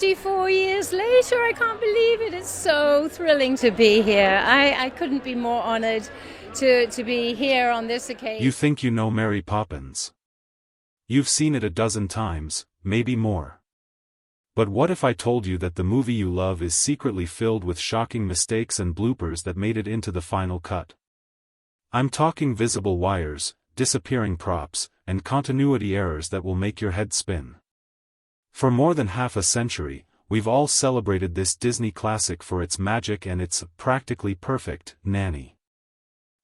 64 years later. I can't believe it. It's so thrilling to be here. I couldn't be more honored to be here on this occasion. You think you know Mary Poppins? You've seen it a dozen times, maybe more. But what if I told you that the movie you love is secretly filled with shocking mistakes and bloopers that made it into the final cut? I'm talking visible wires, disappearing props, and continuity errors that will make your head spin. For more than half a century, we've all celebrated this Disney classic for its magic and its practically perfect nanny.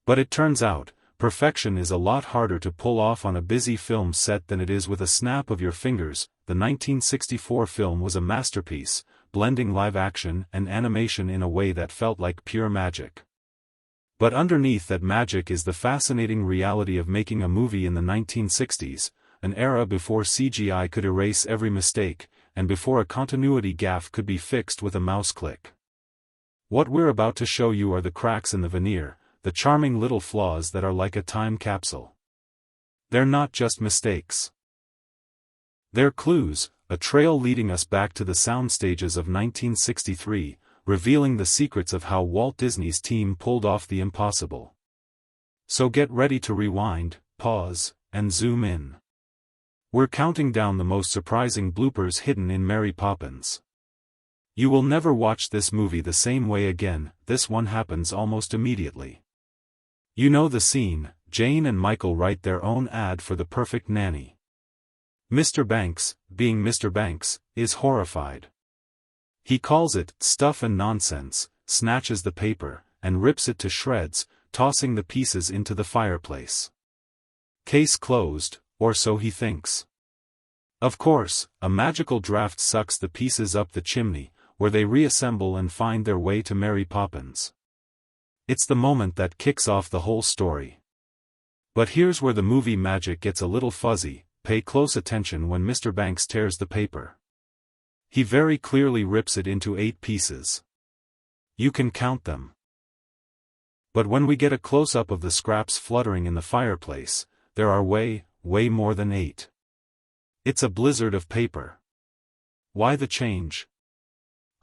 But it turns out, perfection is a lot harder to pull off on a busy film set than it is with a snap of your fingers. The 1964 film was a masterpiece, blending live action and animation in a way that felt like pure magic. But underneath that magic is the fascinating reality of making a movie in the 1960s, an era before CGI could erase every mistake, and before a continuity gaffe could be fixed with a mouse click. What we're about to show you are the cracks in the veneer, the charming little flaws that are like a time capsule. They're not just mistakes. They're clues, a trail leading us back to the sound stages of 1963, revealing the secrets of how Walt Disney's team pulled off the impossible. So get ready to rewind, pause, and zoom in. We're counting down the most surprising bloopers hidden in Mary Poppins. You will never watch this movie the same way again. This one happens almost immediately. You know the scene. Jane and Michael write their own ad for the perfect nanny. Mr. Banks, being Mr. Banks, is horrified. He calls it stuff and nonsense, snatches the paper, and rips it to shreds, tossing the pieces into the fireplace. Case closed, or so he thinks. Of course, a magical draft sucks the pieces up the chimney, where they reassemble and find their way to Mary Poppins. It's the moment that kicks off the whole story. But here's where the movie magic gets a little fuzzy. Pay close attention when Mr. Banks tears the paper. He very clearly rips it into 8 pieces. You can count them. But when we get a close-up of the scraps fluttering in the fireplace, there are way more than 8. It's a blizzard of paper. Why the change?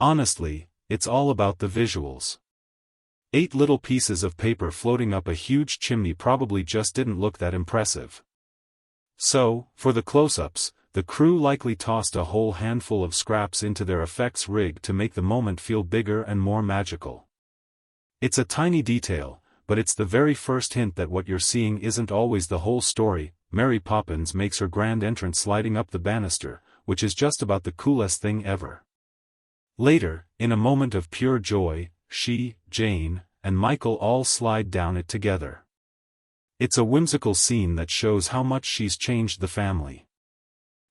Honestly, it's all about the visuals. 8 little pieces of paper floating up a huge chimney probably just didn't look that impressive. So, for the close-ups, the crew likely tossed a whole handful of scraps into their effects rig to make the moment feel bigger and more magical. It's a tiny detail, but it's the very first hint that what you're seeing isn't always the whole story. Mary Poppins makes her grand entrance sliding up the banister, which is just about the coolest thing ever. Later, in a moment of pure joy, she, Jane, and Michael all slide down it together. It's a whimsical scene that shows how much she's changed the family.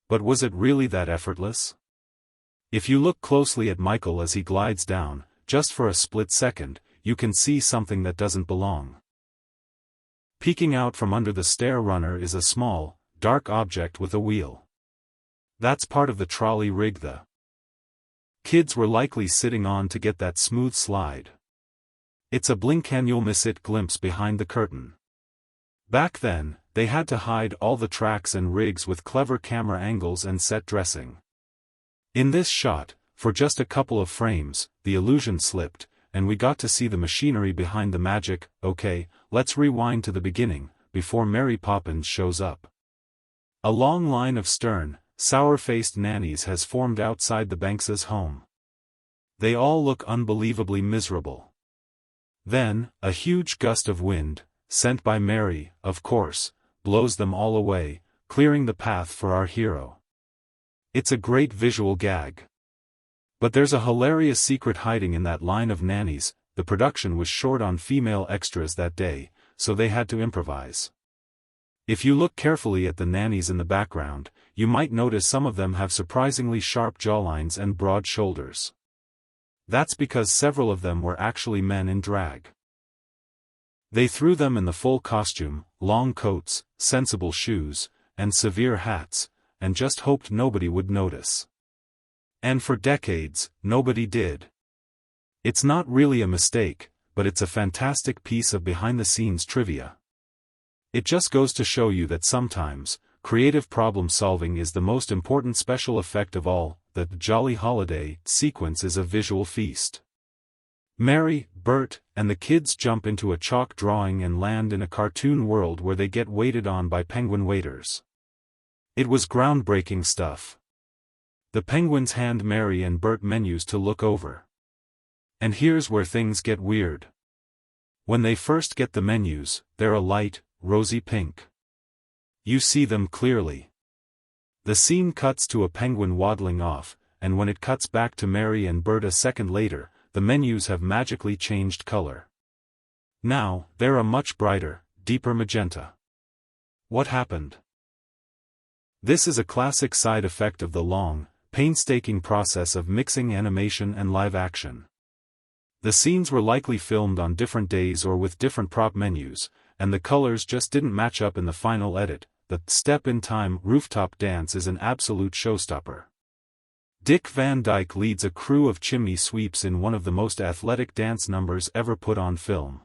But was it really that effortless? If you look closely at Michael as he glides down, just for a split second, you can see something that doesn't belong. Peeking out from under the stair runner is a small, dark object with a wheel. That's part of the trolley rig the kids were likely sitting on to get that smooth slide. It's a blink-and-you'll-miss-it glimpse behind the curtain. Back then, they had to hide all the tracks and rigs with clever camera angles and set dressing. In this shot, for just a couple of frames, the illusion slipped, and we got to see the machinery behind the magic. Okay, let's rewind to the beginning, before Mary Poppins shows up. A long line of stern, sour-faced nannies has formed outside the Bankses' home. They all look unbelievably miserable. Then, a huge gust of wind, sent by Mary, of course, blows them all away, clearing the path for our hero. It's a great visual gag. But there's a hilarious secret hiding in that line of nannies. The production was short on female extras that day, so they had to improvise. If you look carefully at the nannies in the background, you might notice some of them have surprisingly sharp jawlines and broad shoulders. That's because several of them were actually men in drag. They threw them in the full costume, long coats, sensible shoes, and severe hats, and just hoped nobody would notice. And for decades, nobody did. It's not really a mistake, but it's a fantastic piece of behind-the-scenes trivia. It just goes to show you that sometimes, creative problem solving is the most important special effect of all. The Jolly Holiday sequence is a visual feast. Mary, Bert, and the kids jump into a chalk drawing and land in a cartoon world where they get waited on by penguin waiters. It was groundbreaking stuff. The penguins hand Mary and Bert menus to look over. And here's where things get weird. When they first get the menus, they're a light, rosy pink. You see them clearly. The scene cuts to a penguin waddling off, and when it cuts back to Mary and Bert a second later, the menus have magically changed color. Now, they're a much brighter, deeper magenta. What happened? This is a classic side effect of the long, painstaking process of mixing animation and live action. The scenes were likely filmed on different days or with different prop menus, and the colors just didn't match up in the final edit. The Step in Time rooftop dance is an absolute showstopper. Dick Van Dyke leads a crew of chimney sweeps in one of the most athletic dance numbers ever put on film.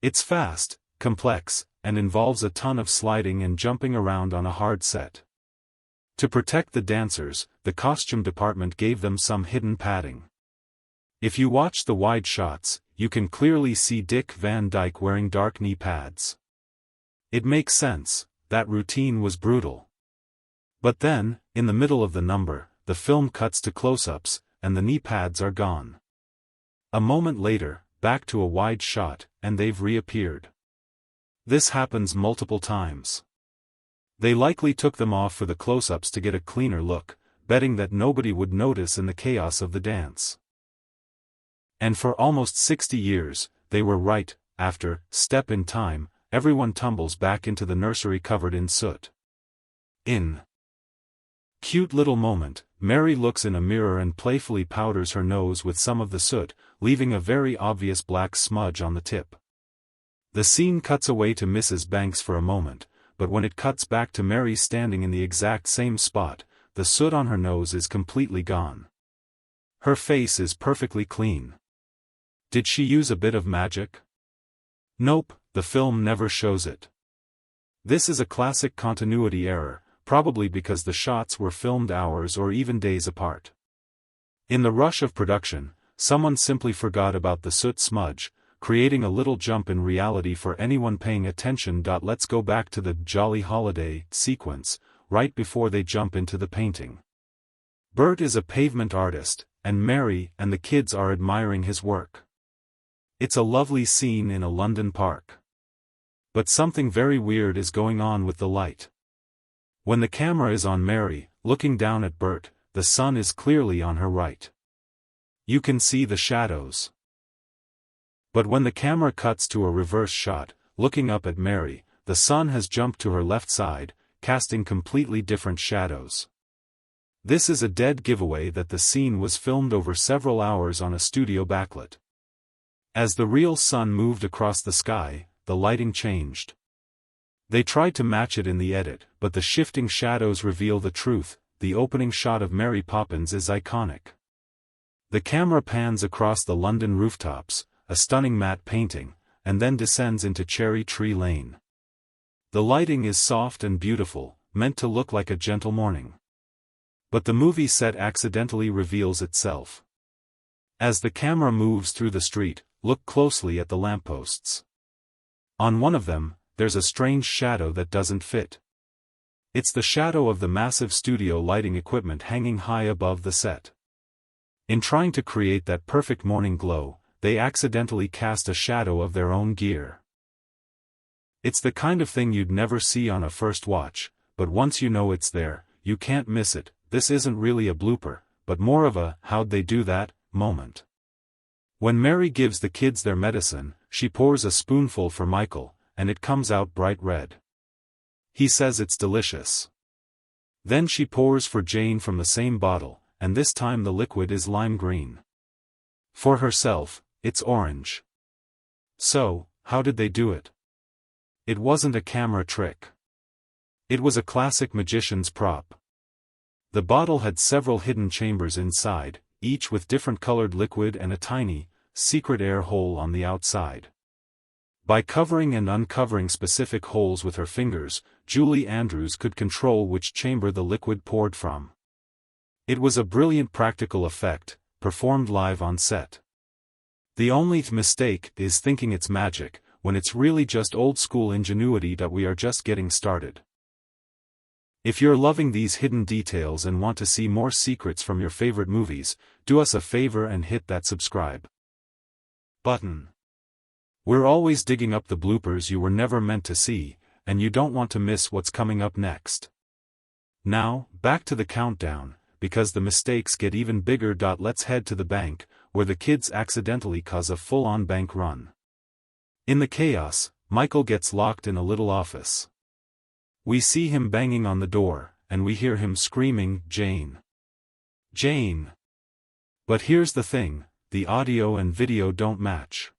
It's fast, complex, and involves a ton of sliding and jumping around on a hard set. To protect the dancers, the costume department gave them some hidden padding. If you watch the wide shots, you can clearly see Dick Van Dyke wearing dark knee pads. It makes sense, that routine was brutal. But then, in the middle of the number, the film cuts to close-ups, and the knee pads are gone. A moment later, back to a wide shot, and they've reappeared. This happens multiple times. They likely took them off for the close-ups to get a cleaner look, betting that nobody would notice in the chaos of the dance. And for almost 60 years, they were right. After Step in Time, everyone tumbles back into the nursery covered in soot. In cute little moment, Mary looks in a mirror and playfully powders her nose with some of the soot, leaving a very obvious black smudge on the tip. The scene cuts away to Mrs. Banks for a moment, but when it cuts back to Mary standing in the exact same spot, the soot on her nose is completely gone. Her face is perfectly clean. Did she use a bit of magic? Nope, the film never shows it. This is a classic continuity error, probably because the shots were filmed hours or even days apart. In the rush of production, someone simply forgot about the soot smudge, creating a little jump in reality for anyone paying attention. Let's go back to the Jolly Holiday sequence, right before they jump into the painting. Bert is a pavement artist, and Mary and the kids are admiring his work. It's a lovely scene in a London park. But something very weird is going on with the light. When the camera is on Mary, looking down at Bert, the sun is clearly on her right. You can see the shadows. But when the camera cuts to a reverse shot, looking up at Mary, the sun has jumped to her left side, casting completely different shadows. This is a dead giveaway that the scene was filmed over several hours on a studio backlit. As the real sun moved across the sky, the lighting changed. They tried to match it in the edit, but the shifting shadows reveal the truth. The opening shot of Mary Poppins is iconic. The camera pans across the London rooftops, a stunning matte painting, and then descends into Cherry Tree Lane. The lighting is soft and beautiful, meant to look like a gentle morning. But the movie set accidentally reveals itself. As the camera moves through the street, look closely at the lampposts. On one of them, there's a strange shadow that doesn't fit. It's the shadow of the massive studio lighting equipment hanging high above the set. In trying to create that perfect morning glow, they accidentally cast a shadow of their own gear. It's the kind of thing you'd never see on a first watch, but once you know it's there, you can't miss it. This isn't really a blooper, but more of a "how'd they do that" moment. When Mary gives the kids their medicine, she pours a spoonful for Michael, and it comes out bright red. He says it's delicious. Then she pours for Jane from the same bottle, and this time the liquid is lime green. For herself, it's orange. So, how did they do it? It wasn't a camera trick. It was a classic magician's prop. The bottle had several hidden chambers inside, each with different colored liquid and a tiny, secret air hole on the outside. By covering and uncovering specific holes with her fingers, Julie Andrews could control which chamber the liquid poured from. It was a brilliant practical effect, performed live on set. The only mistake is thinking it's magic, when it's really just old-school ingenuity that we are just getting started. If you're loving these hidden details and want to see more secrets from your favorite movies, do us a favor and hit that subscribe button. We're always digging up the bloopers you were never meant to see, and you don't want to miss what's coming up next. Now, back to the countdown, because the mistakes get even bigger. Let's head to the bank, where the kids accidentally cause a full-on bank run. In the chaos, Michael gets locked in a little office. We see him banging on the door, and we hear him screaming, "Jane! Jane!" But here's the thing, the audio and video don't match.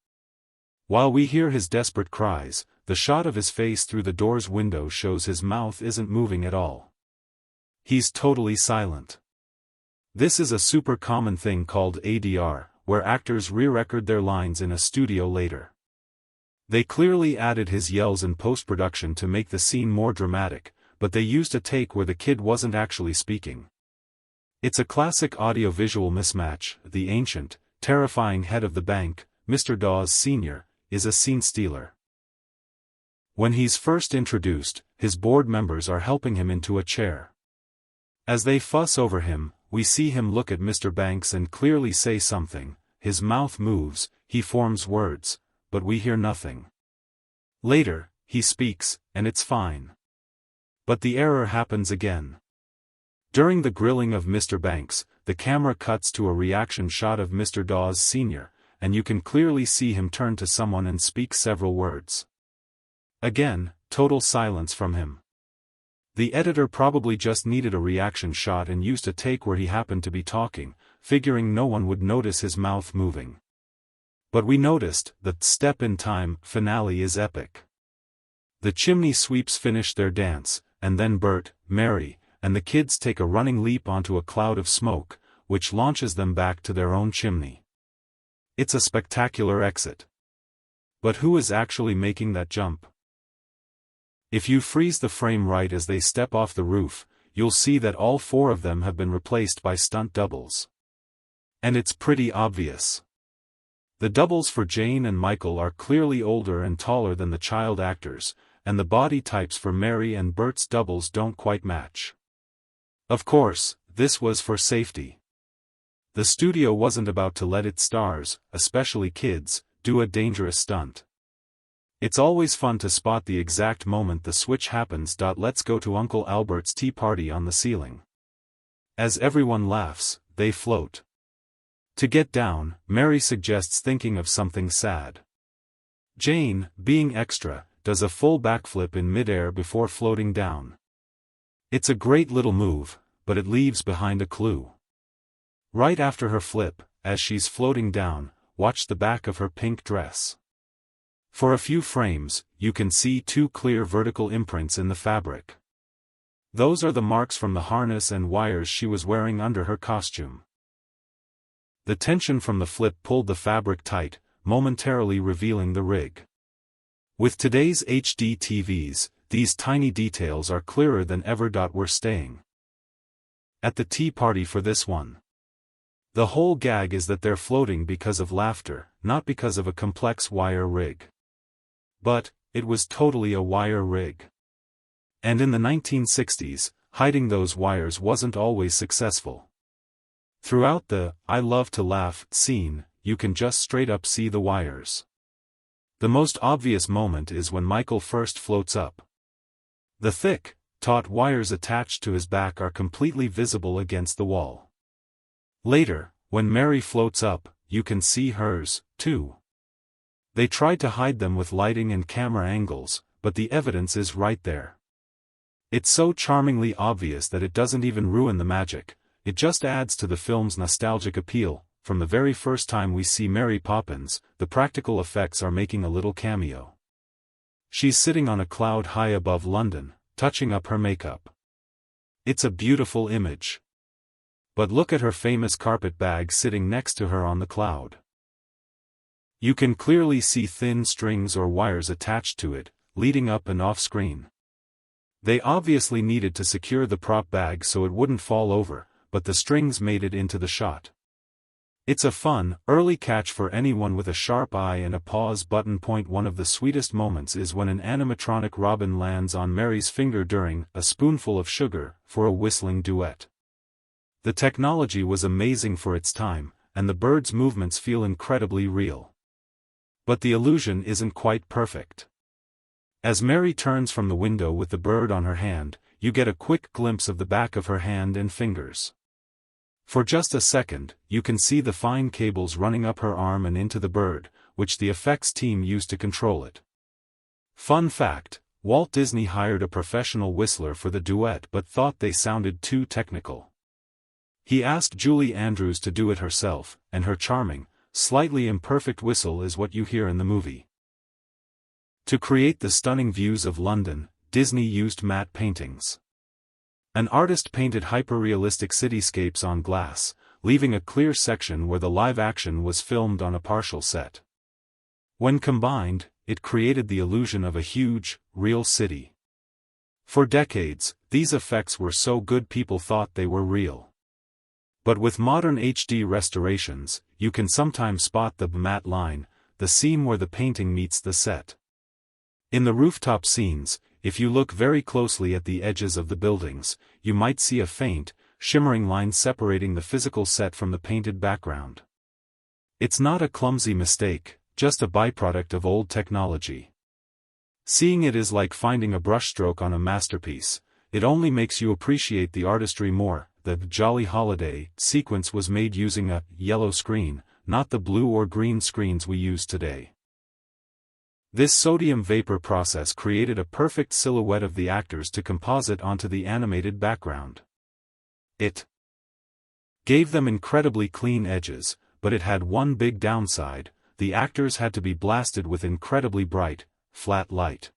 While we hear his desperate cries, the shot of his face through the door's window shows his mouth isn't moving at all. He's totally silent. This is a super common thing called ADR, where actors re-record their lines in a studio later. They clearly added his yells in post-production to make the scene more dramatic, but they used a take where the kid wasn't actually speaking. It's a classic audio-visual mismatch. The ancient, terrifying head of the bank, Mr. Dawes Sr., is a scene stealer. When he's first introduced, his board members are helping him into a chair. As they fuss over him, we see him look at Mr. Banks and clearly say something. His mouth moves, he forms words, but we hear nothing. Later, he speaks, and it's fine. But the error happens again. During the grilling of Mr. Banks, the camera cuts to a reaction shot of Mr. Dawes Sr., and you can clearly see him turn to someone and speak several words. Again, total silence from him. The editor probably just needed a reaction shot and used a take where he happened to be talking, figuring no one would notice his mouth moving. But we noticed. The Step in Time finale is epic. The chimney sweeps finish their dance, and then Bert, Mary, and the kids take a running leap onto a cloud of smoke, which launches them back to their own chimney. It's a spectacular exit. But who is actually making that jump? If you freeze the frame right as they step off the roof, you'll see that all four of them have been replaced by stunt doubles. And it's pretty obvious. The doubles for Jane and Michael are clearly older and taller than the child actors, and the body types for Mary and Bert's doubles don't quite match. Of course, this was for safety. The studio wasn't about to let its stars, especially kids, do a dangerous stunt. It's always fun to spot the exact moment the switch happens. Let's go to Uncle Albert's tea party on the ceiling. As everyone laughs, they float. To get down, Mary suggests thinking of something sad. Jane, being extra, does a full backflip in midair before floating down. It's a great little move, but it leaves behind a clue. Right after her flip, as she's floating down, watch the back of her pink dress. For a few frames, you can see two clear vertical imprints in the fabric. Those are the marks from the harness and wires she was wearing under her costume. The tension from the flip pulled the fabric tight, momentarily revealing the rig. With today's HD TVs, these tiny details are clearer than ever. We're staying at the tea party for this one. The whole gag is that they're floating because of laughter, not because of a complex wire rig. But, it was totally a wire rig. And in the 1960s, hiding those wires wasn't always successful. Throughout the "I love to laugh" scene, you can just straight up see the wires. The most obvious moment is when Michael first floats up. The thick, taut wires attached to his back are completely visible against the wall. Later, when Mary floats up, you can see hers, too. They tried to hide them with lighting and camera angles, but the evidence is right there. It's so charmingly obvious that it doesn't even ruin the magic, it just adds to the film's nostalgic appeal. From the very first time we see Mary Poppins, the practical effects are making a little cameo. She's sitting on a cloud high above London, touching up her makeup. It's a beautiful image. But look at her famous carpet bag sitting next to her on the cloud. You can clearly see thin strings or wires attached to it, leading up and off screen. They obviously needed to secure the prop bag so it wouldn't fall over, but the strings made it into the shot. It's a fun, early catch for anyone with a sharp eye and a pause button. One of the sweetest moments is when an animatronic robin lands on Mary's finger during A Spoonful of Sugar for a whistling duet. The technology was amazing for its time, and the bird's movements feel incredibly real. But the illusion isn't quite perfect. As Mary turns from the window with the bird on her hand, you get a quick glimpse of the back of her hand and fingers. For just a second, you can see the fine cables running up her arm and into the bird, which the effects team used to control it. Fun fact, Walt Disney hired a professional whistler for the duet but thought they sounded too technical. He asked Julie Andrews to do it herself, and her charming, slightly imperfect whistle is what you hear in the movie. To create the stunning views of London, Disney used matte paintings. An artist painted hyper-realistic cityscapes on glass, leaving a clear section where the live action was filmed on a partial set. When combined, it created the illusion of a huge, real city. For decades, these effects were so good people thought they were real. But with modern HD restorations, you can sometimes spot the matte line, the seam where the painting meets the set. In the rooftop scenes, if you look very closely at the edges of the buildings, you might see a faint, shimmering line separating the physical set from the painted background. It's not a clumsy mistake, just a byproduct of old technology. Seeing it is like finding a brushstroke on a masterpiece, it only makes you appreciate the artistry more. The Jolly Holiday sequence was made using a yellow screen, not the blue or green screens we use today. This sodium vapor process created a perfect silhouette of the actors to composite onto the animated background. It gave them incredibly clean edges, but it had one big downside: the actors had to be blasted with incredibly bright, flat light.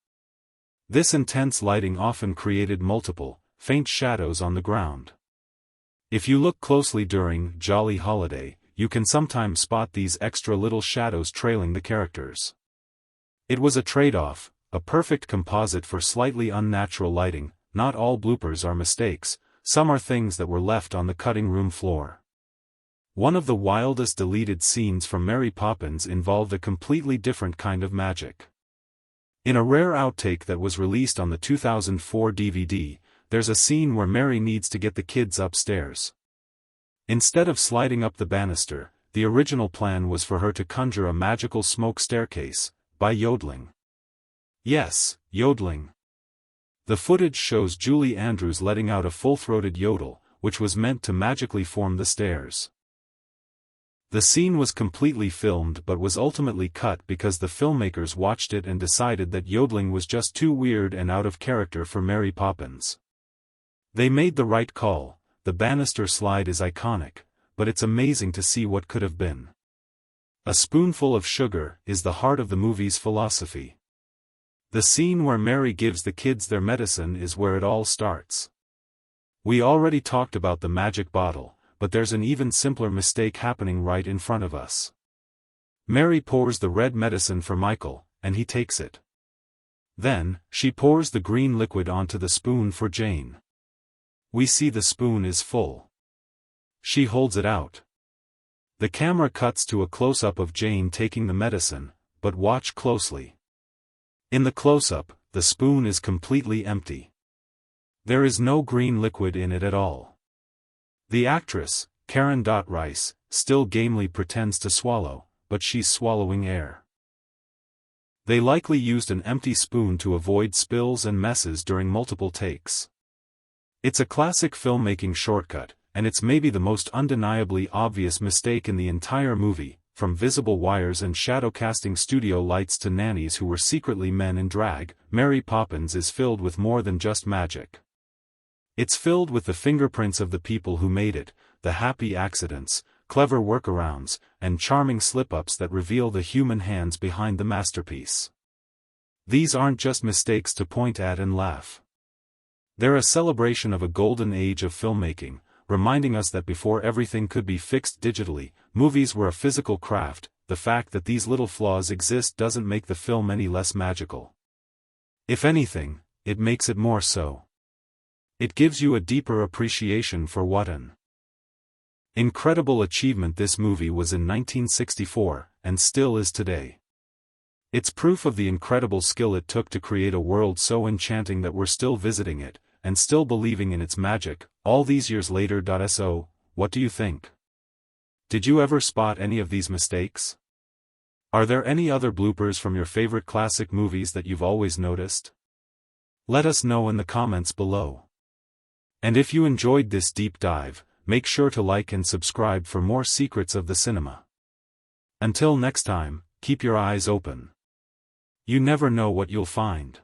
This intense lighting often created multiple, faint shadows on the ground. If you look closely during Jolly Holiday, you can sometimes spot these extra little shadows trailing the characters. It was a trade-off, a perfect composite for slightly unnatural lighting. Not all bloopers are mistakes, some are things that were left on the cutting room floor. One of the wildest deleted scenes from Mary Poppins involved a completely different kind of magic. In a rare outtake that was released on the 2004 DVD, there's a scene where Mary needs to get the kids upstairs. Instead of sliding up the banister, the original plan was for her to conjure a magical smoke staircase, by yodeling. Yes, yodeling. The footage shows Julie Andrews letting out a full-throated yodel, which was meant to magically form the stairs. The scene was completely filmed but was ultimately cut because the filmmakers watched it and decided that yodeling was just too weird and out of character for Mary Poppins. They made the right call. The banister slide is iconic, but it's amazing to see what could have been. A Spoonful of Sugar is the heart of the movie's philosophy. The scene where Mary gives the kids their medicine is where it all starts. We already talked about the magic bottle, but there's an even simpler mistake happening right in front of us. Mary pours the red medicine for Michael, and he takes it. Then, she pours the green liquid onto the spoon for Jane. We see the spoon is full. She holds it out. The camera cuts to a close-up of Jane taking the medicine, but watch closely. In the close-up, the spoon is completely empty. There is no green liquid in it at all. The actress, Karen Rice, still gamely pretends to swallow, but she's swallowing air. They likely used an empty spoon to avoid spills and messes during multiple takes. It's a classic filmmaking shortcut, and it's maybe the most undeniably obvious mistake in the entire movie, from visible wires and shadow-casting studio lights to nannies who were secretly men in drag. Mary Poppins is filled with more than just magic. It's filled with the fingerprints of the people who made it, the happy accidents, clever workarounds, and charming slip-ups that reveal the human hands behind the masterpiece. These aren't just mistakes to point at and laugh. They're a celebration of a golden age of filmmaking, reminding us that before everything could be fixed digitally, movies were a physical craft. The fact that these little flaws exist doesn't make the film any less magical. If anything, it makes it more so. It gives you a deeper appreciation for what an incredible achievement this movie was in 1964, and still is today. It's proof of the incredible skill it took to create a world so enchanting that we're still visiting it, and still believing in its magic, all these years later. So, what do you think? Did you ever spot any of these mistakes? Are there any other bloopers from your favorite classic movies that you've always noticed? Let us know in the comments below. And if you enjoyed this deep dive, make sure to like and subscribe for more secrets of the cinema. Until next time, keep your eyes open. You never know what you'll find.